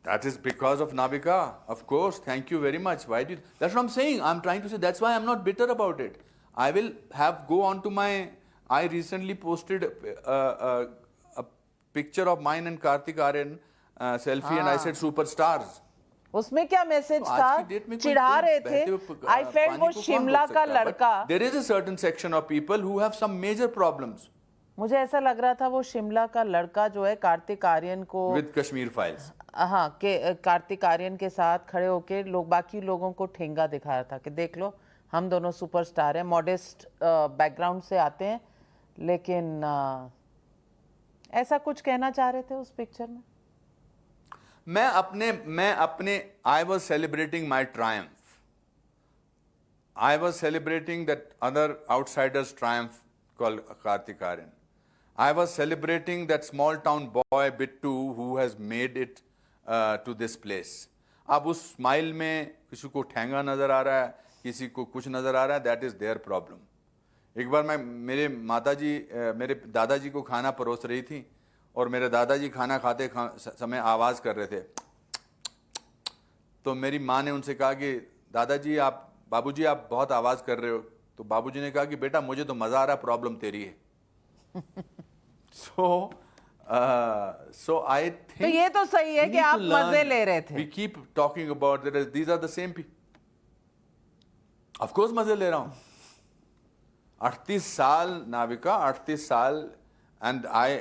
That is because of Navika. Of course. Thank you very much. Why did? That's what I'm saying. I'm trying to say. That's why I'm not bitter about it. I will go on to my. I recently posted a picture of mine and Kartik Aaryan selfie, and I said superstars. उसमें क्या message तो था? आज की date में चिढ़ा रहे थे. I felt पानी वो को कौन शिमला रोक का सकता है? लड़का. But there is a certain section of people who have some major problems मुझे ऐसा लग रहा था वो शिमला का लड़का जो है कार्तिक आर्यन को with Kashmir files. हाँ के कार्तिक आर्यन के साथ खड़े होके बाकी लोगों को ठेंगा दिखा रहा था कि देख लो हम दोनों सुपरस्टार हैं, मॉडेस्ट बैकग्राउंड से आते हैं, लेकिन ऐसा कुछ कहना चाह रहे थे उस पिक्चर में. मैं अपने I was celebrating my triumph. I was celebrating that other outsider's triumph called Kartik Aaryan. I was celebrating that small town boy Bittu who has made it to this place. अब उस smile में किसी को ठेंगा नजर आ रहा है, किसी को कुछ नजर आ रहा है, that is their problem. एक बार मेरे दादाजी को खाना परोस रही थी और मेरे दादाजी खाना खाते समय आवाज कर रहे थे. तो मेरी माँ ने उनसे कहा कि बाबूजी आप बहुत आवाज कर रहे हो. तो बाबूजी ने कहा कि बेटा मुझे तो मजा आ रहा है, प्रॉब्लम तेरी है. So I think तो ये तो सही है कि आप मजे ले रहे थे. We keep talking about that these are the same people. Of course मजे ले रहा हूँ. 38 साल नाविका, 38 साल, and I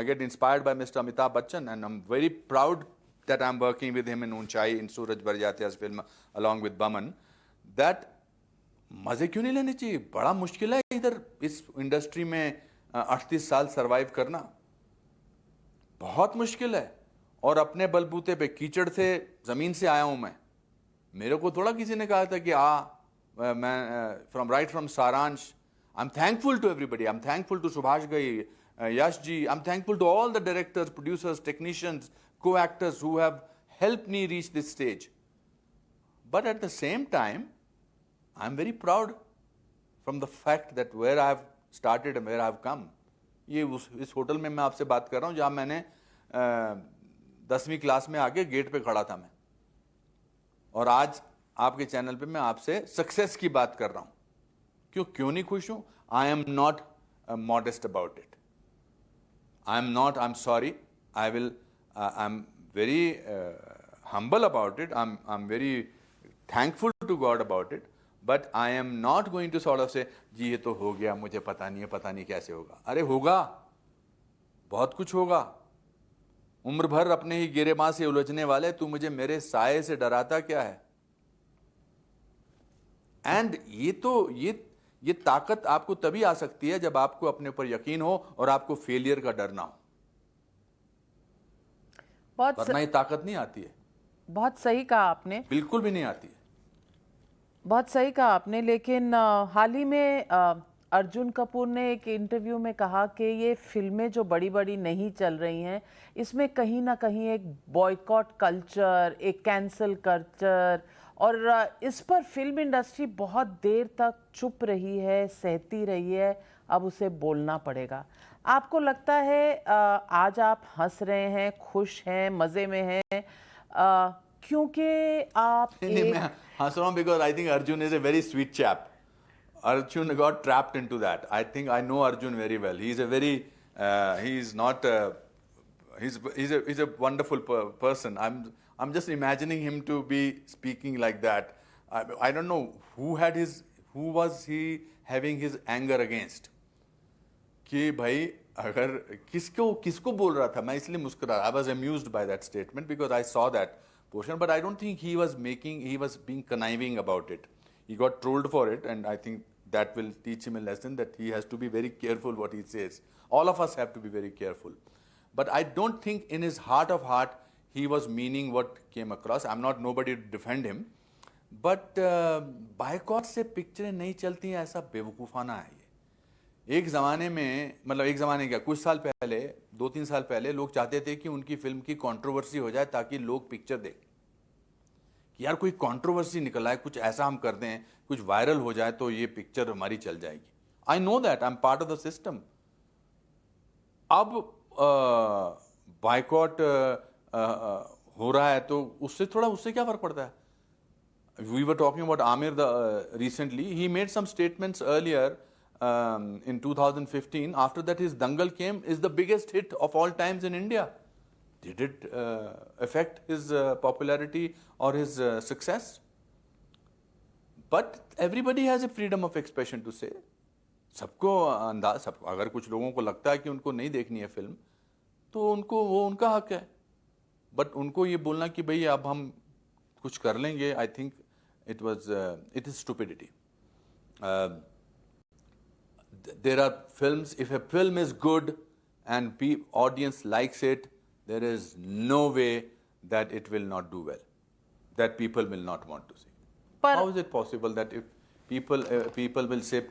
get inspired by Mr. Amitabh Bachchan, and I'm very proud that I'm working with him in Unchai, in Suraj Barjatia's film, along with Baman. That मजे क्यों नहीं लेने चाहिए? बड़ा मुश्किल है इधर इस इंडस्ट्री में 38 साल सरवाइव करना, बहुत मुश्किल है. और अपने बलबूते पे कीचड़ से जमीन से आया हूं मैं. मेरे को थोड़ा किसी ने कहा था कि मैं फ्रॉम सारांश. I'm thankful to everybody. I'm thankful to Subhash Ghai, Yash ji. I'm thankful to all the directors, producers, technicians, co-actors who have helped me reach this stage. But at the same time, I'm very proud from the fact that where I have started and where I have come. इस hotel में मैं आपसे बात कर रहा हूँ जहाँ मैंने 10वीं क्लास में आके गेट पे खड़ा था मैं, और आज आपके चैनल पे मैं आपसे सक्सेस की बात कर रहा हूँ. क्यों नहीं खुश हूँ? I am not modest about it. I'm sorry. I'm very humble about it. I'm very thankful to God about it. But I am not going to sort of say, जी ये तो हो गया, मुझे पता नहीं कैसे होगा. अरे होगा, बहुत कुछ होगा. उम्र भर अपने ही गिरेबां से उलझने वाले तू मुझे मेरे साये से डराता क्या है? एंड ये ताकत आपको तभी आ सकती है जब आपको अपने ऊपर यकीन हो और आपको फेलियर का डर ना हो. वरना ये ताकत नहीं आती है. बहुत सही कहा आपने. बिल्कुल भी नहीं आती है. बहुत सही कहा आपने. लेकिन हाल ही में अर्जुन कपूर ने एक इंटरव्यू में कहा कि ये फिल्में जो बड़ी बड़ी नहीं चल रही हैं, इसमें कहीं ना कहीं एक बॉयकॉट कल्चर, एक कैंसल कल्चर, और इस पर फिल्म इंडस्ट्री बहुत देर तक चुप रही है, सहती रही है. अब उसे बोलना पड़ेगा. आपको लगता है आज आप हंस रहे हैं, खुश हैं, मज़े में हैं, क्योंकि आप मैं हंस रहा हूँ because I think Arjun is a very sweet chap. Arjun got trapped into that. I think I know Arjun very well. He's a very he's a wonderful person. I'm just imagining him to be speaking like that. I don't know who was he having his anger against. कि भाई अगर किसको बोल रहा था. मैं इसलिए मुस्कुरा. I was amused by that statement because I saw that portion, but I don't think he was being conniving about it. He got trolled for it, and I think that will teach him a lesson that he has to be very careful what he says. All of us have to be very careful. But I don't think in his heart of heart he was meaning what came across. I'm not nobody to defend him. But boycott से पिक्चरें नहीं चलती हैं, ऐसा बेवकूफ़ाना है ये. एक ज़माने में, मतलब एक ज़माने क्या, कुछ साल पहले, 2-3 साल पहले लोग चाहते थे कि उनकी फिल्म की कंट्रोवर्सी हो जाए ताकि लोग पिक्चर देखें. कि यार कोई कंट्रोवर्सी निकल आए, कुछ ऐसा हम कर दें, कुछ वायरल हो जाए तो ये पिक्चर हमारी चल जाएगी. I know that, I am part of the system. अब बायकॉट हो रहा है तो उससे क्या फर्क पड़ता है? We were talking about Amir recently. He made some statements earlier in 2015. After that, his Dangal came, is the biggest hit of all times in India. Did it affect his popularity or his success? But everybody has a freedom of expression to say. सबको अगर कुछ लोगों को लगता है कि उनको नहीं देखनी है फिल्म, तो वो उनका हक है. बट उनको ये बोलना कि भाई अब हम कुछ कर लेंगे, I think it is stupidity. There are films, if a film is good and audience likes it, there is no way that it will not do well, that people will not want to see. How is it possible that if people will say